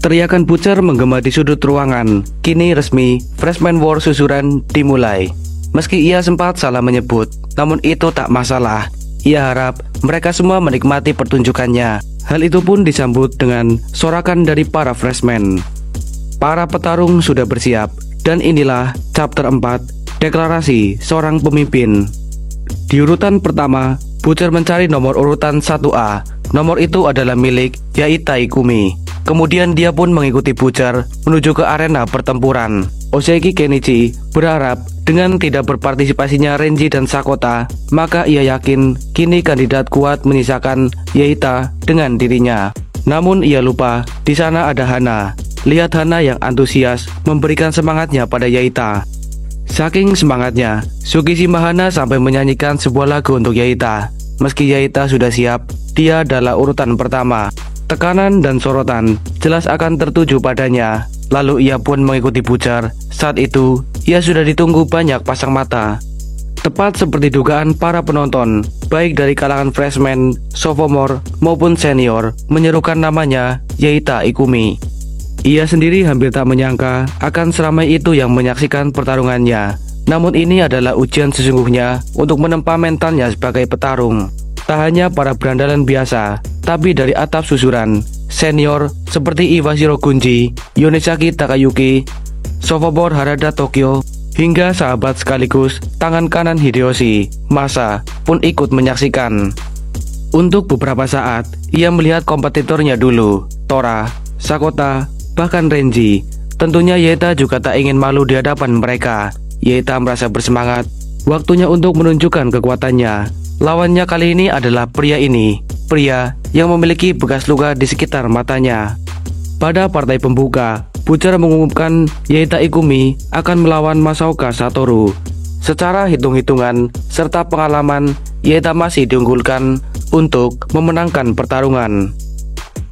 Teriakan Butcher menggema di sudut ruangan. Kini resmi, Freshman War susuran dimulai. Meski ia sempat salah menyebut, namun itu tak masalah. Ia harap mereka semua menikmati pertunjukannya. Hal itu pun disambut dengan sorakan dari para freshman. Para petarung sudah bersiap, dan inilah chapter 4, deklarasi seorang pemimpin. Di urutan pertama, Butcher mencari nomor urutan 1A. Nomor itu adalah milik Yaita Ikumi. Kemudian dia pun mengikuti Butcher menuju ke arena pertempuran. Oseki Kenichi berharap dengan tidak berpartisipasinya Renji dan Sakota, maka ia yakin kini kandidat kuat menyisakan Yaita dengan dirinya. Namun ia lupa, di sana ada Hana. Lihat Hana yang antusias memberikan semangatnya pada Yaita. Saking semangatnya, Tsukishima Hana sampai menyanyikan sebuah lagu untuk Yaita. Meski Yaita sudah siap, dia adalah urutan pertama. Tekanan dan sorotan jelas akan tertuju padanya. Lalu ia pun mengikuti Butcher. Saat itu, ia sudah ditunggu banyak pasang mata. Tepat seperti dugaan para penonton, baik dari kalangan freshman, sophomore, maupun senior, menyerukan namanya Yaita Ikumi. Ia sendiri hampir tak menyangka akan seramai itu yang menyaksikan pertarungannya. Namun ini adalah ujian sesungguhnya untuk menempa mentalnya sebagai petarung. Tak hanya para berandalan biasa, tapi dari atap susuran, senior seperti Iwashiro Gunji, Yonesaki Takayuki, sophomore Harada Tokyo, hingga sahabat sekaligus tangan kanan Hideyoshi, Masa, pun ikut menyaksikan. Untuk beberapa saat, ia melihat kompetitornya dulu, Tora, Sakota, bahkan Renji. Tentunya Yaita juga tak ingin malu di hadapan mereka. Yaita merasa bersemangat, waktunya untuk menunjukkan kekuatannya. Lawannya kali ini adalah pria yang memiliki bekas luka di sekitar matanya. Pada partai pembuka, Butcher mengumumkan Yaita Ikumi akan melawan Masaoka Satoru. Secara hitung-hitungan serta pengalaman, Yaita masih diunggulkan untuk memenangkan pertarungan.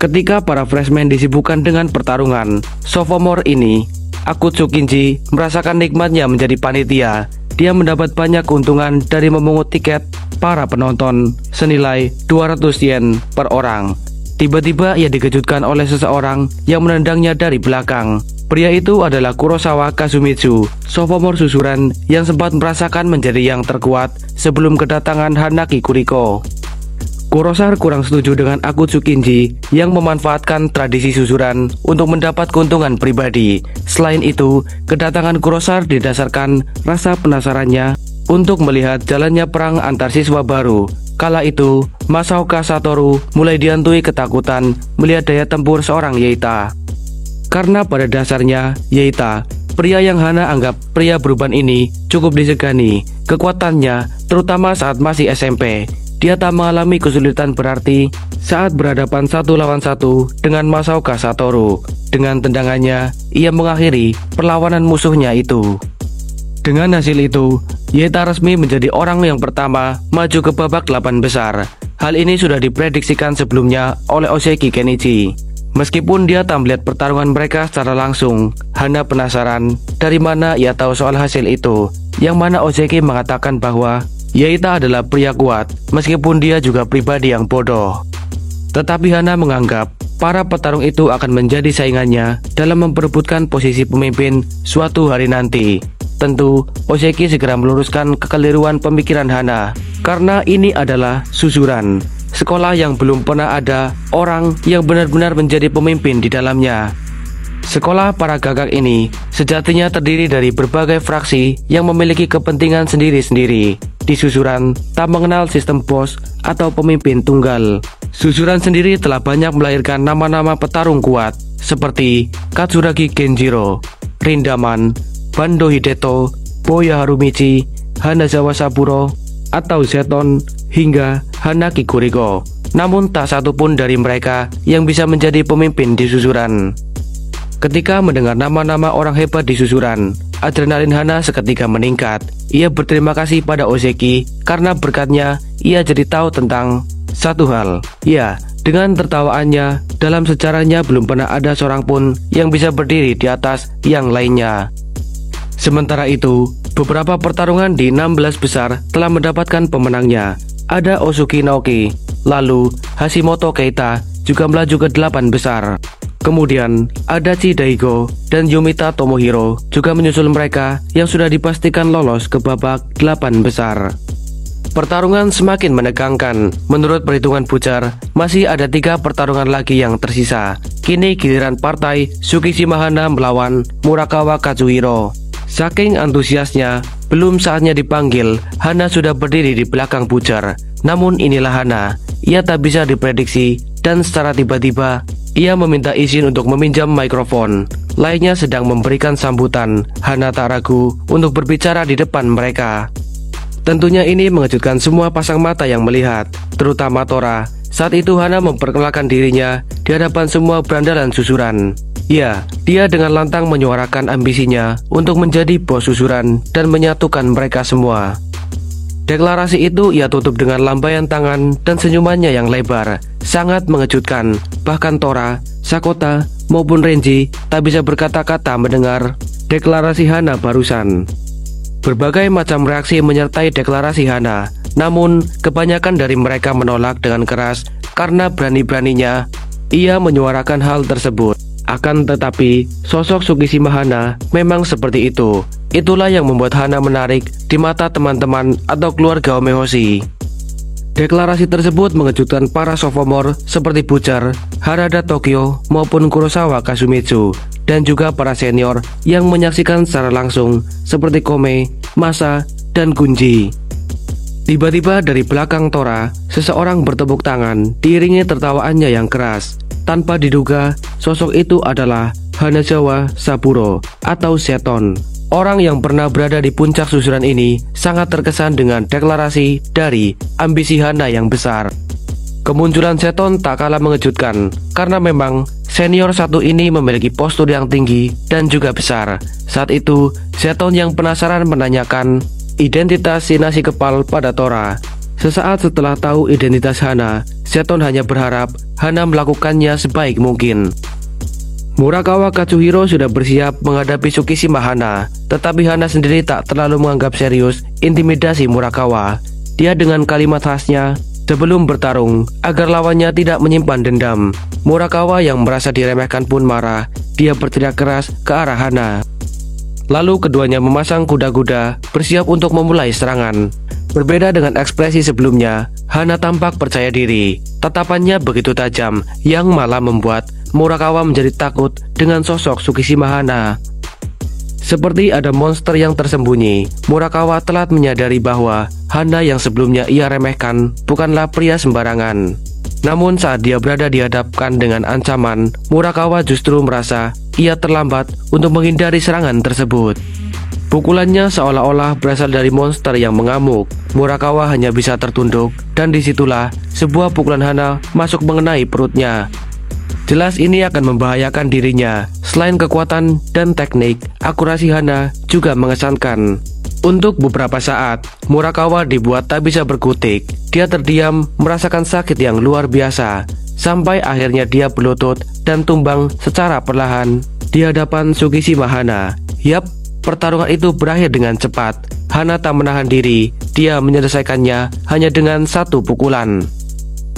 Ketika para freshman disibukkan dengan pertarungan, sophomore ini, Akutsukinji, merasakan nikmatnya menjadi panitia. Dia mendapat banyak keuntungan dari memungut tiket para penonton senilai 200 yen per orang. Tiba-tiba ia dikejutkan oleh seseorang yang menendangnya dari belakang. Pria itu adalah Kurosawa Kazumitsu, sophomore susuran yang sempat merasakan menjadi yang terkuat sebelum kedatangan Hanaki Kuriko. Kurosar kurang setuju dengan Akutsukinji yang memanfaatkan tradisi susuran untuk mendapat keuntungan pribadi. Selain itu, kedatangan Kurosar didasarkan rasa penasarannya untuk melihat jalannya perang antar siswa baru. Kala itu, Masaoka Satoru mulai dihantui ketakutan melihat daya tempur seorang Yaita. Karena pada dasarnya, Yaita, pria yang Hana anggap pria beruban ini, cukup disegani. Kekuatannya, terutama saat masih SMP. Dia tak mengalami kesulitan berarti saat berhadapan 1 lawan 1 dengan Masaoka Satoru. Dengan tendangannya, ia mengakhiri perlawanan musuhnya itu. Dengan hasil itu, Yaita resmi menjadi orang yang pertama maju ke babak 8 besar. Hal ini sudah diprediksikan sebelumnya oleh Oseki Kenichi. Meskipun dia tak melihat pertarungan mereka secara langsung, Hana penasaran dari mana ia tahu soal hasil itu. Yang mana Oseki mengatakan bahwa Yaita adalah pria kuat, meskipun dia juga pribadi yang bodoh. Tetapi Hana menganggap para petarung itu akan menjadi saingannya dalam memperebutkan posisi pemimpin suatu hari nanti. Tentu, Oseki segera meluruskan kekeliruan pemikiran Hana, karena ini adalah susuran, sekolah yang belum pernah ada orang yang benar-benar menjadi pemimpin di dalamnya. Sekolah para gagak ini sejatinya terdiri dari berbagai fraksi yang memiliki kepentingan sendiri-sendiri. Di susuran tak mengenal sistem bos atau pemimpin tunggal. Susuran sendiri telah banyak melahirkan nama-nama petarung kuat seperti Katsuragi Genjiro, Rindaman, Bando Hideto, Boya Harumichi, Hanazawa Saburo, atau Zeton, hingga Hanaki Kuriko. Namun tak satu pun dari mereka yang bisa menjadi pemimpin di susuran. Ketika mendengar nama-nama orang hebat di susuran, adrenalin Hana seketika meningkat. Ia berterima kasih pada Oseki karena berkatnya ia jadi tahu tentang satu hal. Ya, dengan tertawaannya, dalam sejarahnya belum pernah ada seorang pun yang bisa berdiri di atas yang lainnya. Sementara itu, beberapa pertarungan di 16 besar telah mendapatkan pemenangnya. Ada Osuki Naoki, lalu Hashimoto Keita juga melaju ke 8 besar. Kemudian ada Chi Daigo dan Yumita Tomohiro juga menyusul mereka yang sudah dipastikan lolos ke babak 8 besar. Pertarungan semakin menegangkan. Menurut perhitungan Butcher, masih ada 3 pertarungan lagi yang tersisa. Kini giliran partai Tsukishima Hana melawan Murakawa Kazuhiro. Saking antusiasnya, belum saatnya dipanggil, Hana sudah berdiri di belakang Butcher. Namun inilah Hana, ia tak bisa diprediksi dan secara tiba-tiba ia meminta izin untuk meminjam mikrofon. Lainnya sedang memberikan sambutan. Hana tak ragu untuk berbicara di depan mereka. Tentunya ini mengejutkan semua pasang mata yang melihat, terutama Tora. Saat itu Hana memperkenalkan dirinya di hadapan semua berandalan susuran. Ya, dia dengan lantang menyuarakan ambisinya untuk menjadi bos susuran dan menyatukan mereka semua. Deklarasi itu ia tutup dengan lambaian tangan dan senyumannya yang lebar. Sangat mengejutkan. Bahkan Tora, Sakota, maupun Renji tak bisa berkata-kata mendengar deklarasi Hana barusan. Berbagai macam reaksi menyertai deklarasi Hana. Namun, kebanyakan dari mereka menolak dengan keras karena berani-beraninya ia menyuarakan hal tersebut. Akan tetapi, sosok Tsukishima Hana memang seperti itu. Itulah yang membuat Hana menarik di mata teman-teman atau keluarga Omehoshi. Deklarasi tersebut mengejutkan para sophomore seperti Butcher, Harada Tokyo maupun Kurosawa Kasumitsu, dan juga para senior yang menyaksikan secara langsung seperti Kome, Masa, dan Gunji. Tiba-tiba dari belakang Tora, seseorang bertepuk tangan diiringi tertawaannya yang keras. Tanpa diduga, sosok itu adalah Hanazawa Saburo atau Seton. Orang yang pernah berada di puncak susuran ini sangat terkesan dengan deklarasi dari ambisi Hana yang besar. Kemunculan Seton tak kalah mengejutkan karena memang senior satu ini memiliki postur yang tinggi dan juga besar. Saat itu, Seton yang penasaran menanyakan identitas si nasi kepal pada Tora. Sesaat setelah tahu identitas Hana, Seton hanya berharap Hana melakukannya sebaik mungkin. Murakawa Kazuhiro sudah bersiap menghadapi Tsukishima Hana, tetapi Hana sendiri tak terlalu menganggap serius intimidasi Murakawa. Dia dengan kalimat khasnya sebelum bertarung agar lawannya tidak menyimpan dendam. Murakawa yang merasa diremehkan pun marah. Dia berteriak keras ke arah Hana. Lalu keduanya memasang kuda-kuda bersiap untuk memulai serangan. Berbeda dengan ekspresi sebelumnya, Hana tampak percaya diri. Tatapannya begitu tajam yang malah membuat Murakawa menjadi takut dengan sosok Tsukishima Hana. Seperti ada monster yang tersembunyi, Murakawa telah menyadari bahwa Hana yang sebelumnya ia remehkan bukanlah pria sembarangan. Namun saat dia berada dihadapkan dengan ancaman, Murakawa justru merasa ia terlambat untuk menghindari serangan tersebut. Pukulannya seolah-olah berasal dari monster yang mengamuk. Murakawa hanya bisa tertunduk, dan disitulah sebuah pukulan Hana masuk mengenai perutnya. Jelas ini akan membahayakan dirinya. Selain kekuatan dan teknik, akurasi Hana juga mengesankan. Untuk beberapa saat, Murakawa dibuat tak bisa berkutik. Dia terdiam, merasakan sakit yang luar biasa, sampai akhirnya dia berlutut dan tumbang secara perlahan di hadapan Tsukishima Hana. Yap, pertarungan itu berakhir dengan cepat. Hana tak menahan diri, dia menyelesaikannya hanya dengan satu pukulan.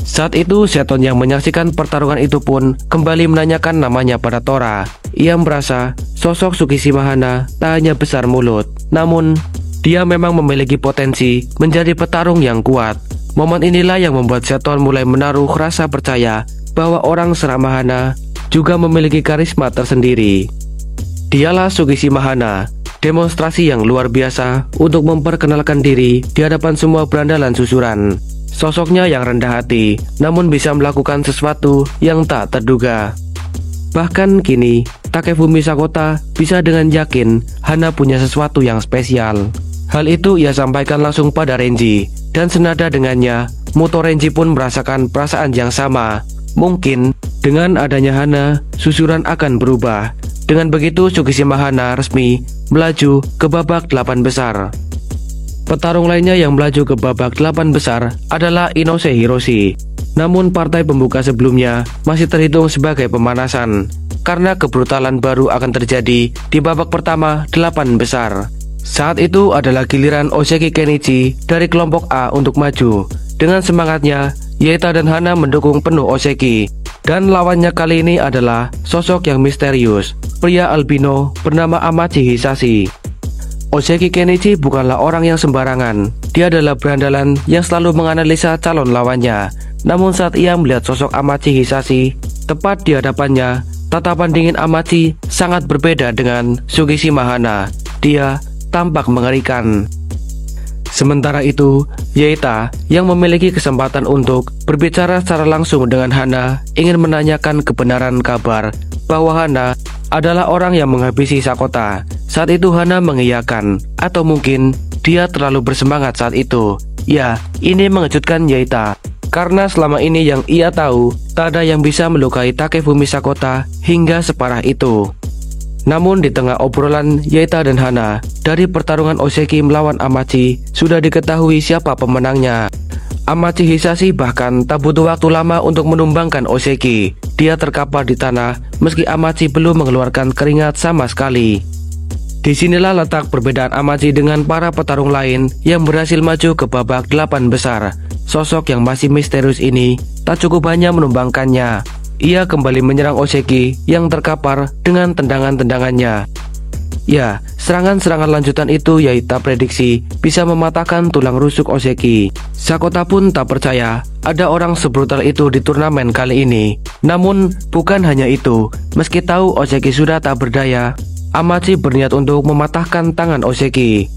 Saat itu, Seton yang menyaksikan pertarungan itu pun kembali menanyakan namanya pada Tora. Ia merasa sosok Tsukishima Hana tak hanya besar mulut, namun dia memang memiliki potensi menjadi petarung yang kuat. Momen inilah yang membuat Seton mulai menaruh rasa percaya bahwa orang seramah Hana juga memiliki karisma tersendiri. Dialah Tsukishima Hana, demonstrasi yang luar biasa untuk memperkenalkan diri di hadapan semua berandalan susuran. Sosoknya yang rendah hati, namun bisa melakukan sesuatu yang tak terduga. Bahkan kini, Takefumi Sakota bisa dengan yakin Hana punya sesuatu yang spesial. Hal itu ia sampaikan langsung pada Renji, dan senada dengannya, Muto Renji pun merasakan perasaan yang sama. Mungkin, dengan adanya Hana, susuran akan berubah. Dengan begitu, Tsukishima Hana resmi melaju ke babak 8 besar. Petarung lainnya yang melaju ke babak 8 besar adalah Inose Hiroshi. Namun partai pembuka sebelumnya masih terhitung sebagai pemanasan, karena kebrutalan baru akan terjadi di babak pertama 8 besar. Saat itu adalah giliran Oseki Kenichi dari kelompok A untuk maju. Dengan semangatnya, Yaita dan Hana mendukung penuh Oseki. Dan lawannya kali ini adalah sosok yang misterius, pria albino bernama Amachi Hisashi. Ozeki Kenichi bukanlah orang yang sembarangan. Dia adalah berandalan yang selalu menganalisa calon lawannya. Namun saat ia melihat sosok Amachi Hisashi tepat di hadapannya, tatapan dingin Amachi sangat berbeda dengan Sugishima Hana. Dia tampak mengerikan. Sementara itu, Yaita yang memiliki kesempatan untuk berbicara secara langsung dengan Hana ingin menanyakan kebenaran kabar bahwa Hana adalah orang yang menghabisi Sakota. Saat itu Hana mengiyakan, atau mungkin dia terlalu bersemangat saat itu. Ya, ini mengejutkan Yaita, karena selama ini yang ia tahu, tak ada yang bisa melukai Takefumi Sakota hingga separah itu. Namun di tengah obrolan Yaita dan Hana, dari pertarungan Ozeki melawan Amachi, sudah diketahui siapa pemenangnya. Amachi Hisashi bahkan tak butuh waktu lama untuk menumbangkan Ozeki. Dia terkapar di tanah meski Amachi belum mengeluarkan keringat sama sekali. Disinilah letak perbedaan Amachi dengan para petarung lain yang berhasil maju ke babak 8 besar. Sosok yang masih misterius ini tak cukup hanya menumbangkannya. Ia kembali menyerang Ozeki yang terkapar dengan tendangan-tendangannya. Ya, serangan-serangan lanjutan itu Yaita prediksi bisa mematahkan tulang rusuk Ozeki. Sakota pun tak percaya ada orang sebrutal itu di turnamen kali ini. Namun, bukan hanya itu. Meski tahu Ozeki sudah tak berdaya, Amachi berniat untuk mematahkan tangan Ozeki.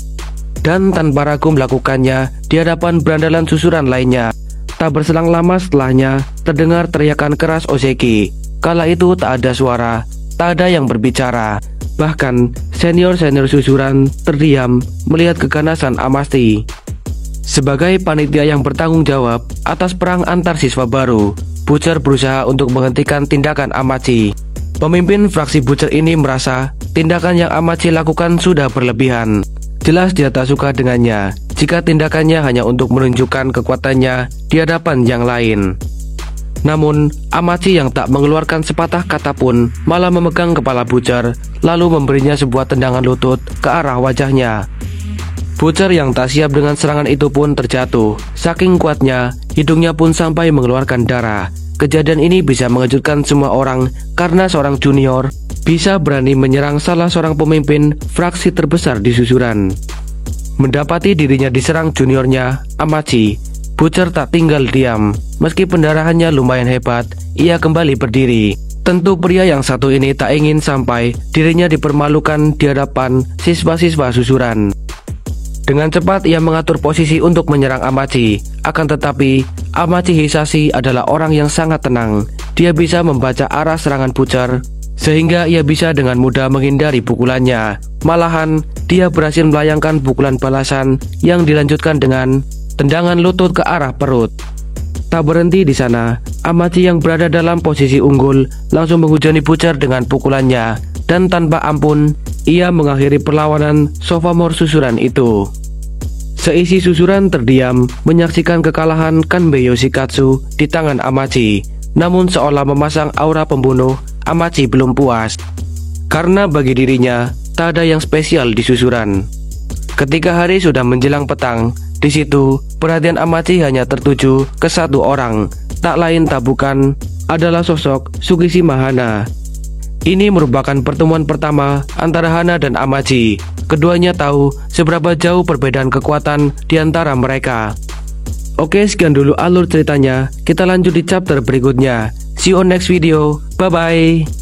Dan tanpa ragu melakukannya di hadapan berandalan susuran lainnya. Tak berselang lama setelahnya, terdengar teriakan keras Ozeki. Kala itu tak ada suara, tak ada yang berbicara. Bahkan, senior-senior susuran terdiam melihat keganasan Amachi. Sebagai panitia yang bertanggung jawab atas perang antar siswa baru, Butcher berusaha untuk menghentikan tindakan Amachi. Pemimpin fraksi Butcher ini merasa tindakan yang Amachi lakukan sudah berlebihan. Jelas dia tak suka dengannya jika tindakannya hanya untuk menunjukkan kekuatannya di hadapan yang lain. Namun, Amachi yang tak mengeluarkan sepatah kata pun malah memegang kepala Butcher, lalu memberinya sebuah tendangan lutut ke arah wajahnya. Butcher yang tak siap dengan serangan itu pun terjatuh. Saking kuatnya, hidungnya pun sampai mengeluarkan darah. Kejadian ini bisa mengejutkan semua orang karena seorang junior bisa berani menyerang salah seorang pemimpin fraksi terbesar di susuran. Mendapati dirinya diserang juniornya, Amachi, Butcher tak tinggal diam. Meski pendarahannya lumayan hebat, ia kembali berdiri. Tentu pria yang satu ini tak ingin sampai dirinya dipermalukan di hadapan siswa-siswa susuran. Dengan cepat ia mengatur posisi untuk menyerang Amachi. Akan tetapi, Amachi Hisashi adalah orang yang sangat tenang. Dia bisa membaca arah serangan Butcher, sehingga ia bisa dengan mudah menghindari pukulannya. Malahan, dia berhasil melayangkan pukulan balasan yang dilanjutkan dengan tendangan lutut ke arah perut. Tak berhenti di sana, Amachi yang berada dalam posisi unggul langsung menghujani Butcher dengan pukulannya, dan tanpa ampun, ia mengakhiri perlawanan sophomore susuran itu. Seisi susuran terdiam menyaksikan kekalahan Kanbei Yoshikatsu di tangan Amachi. Namun seolah memasang aura pembunuh, Amachi belum puas. Karena bagi dirinya, tak ada yang spesial di susuran. Ketika hari sudah menjelang petang, di situ perhatian Amachi hanya tertuju ke satu orang. Tak lain tak bukan adalah sosok Sugishima Hana. Ini merupakan pertemuan pertama antara Hana dan Amachi. Keduanya tahu seberapa jauh perbedaan kekuatan di antara mereka. Oke, sekian dulu alur ceritanya. Kita lanjut di chapter berikutnya. See you on next video. Bye-bye.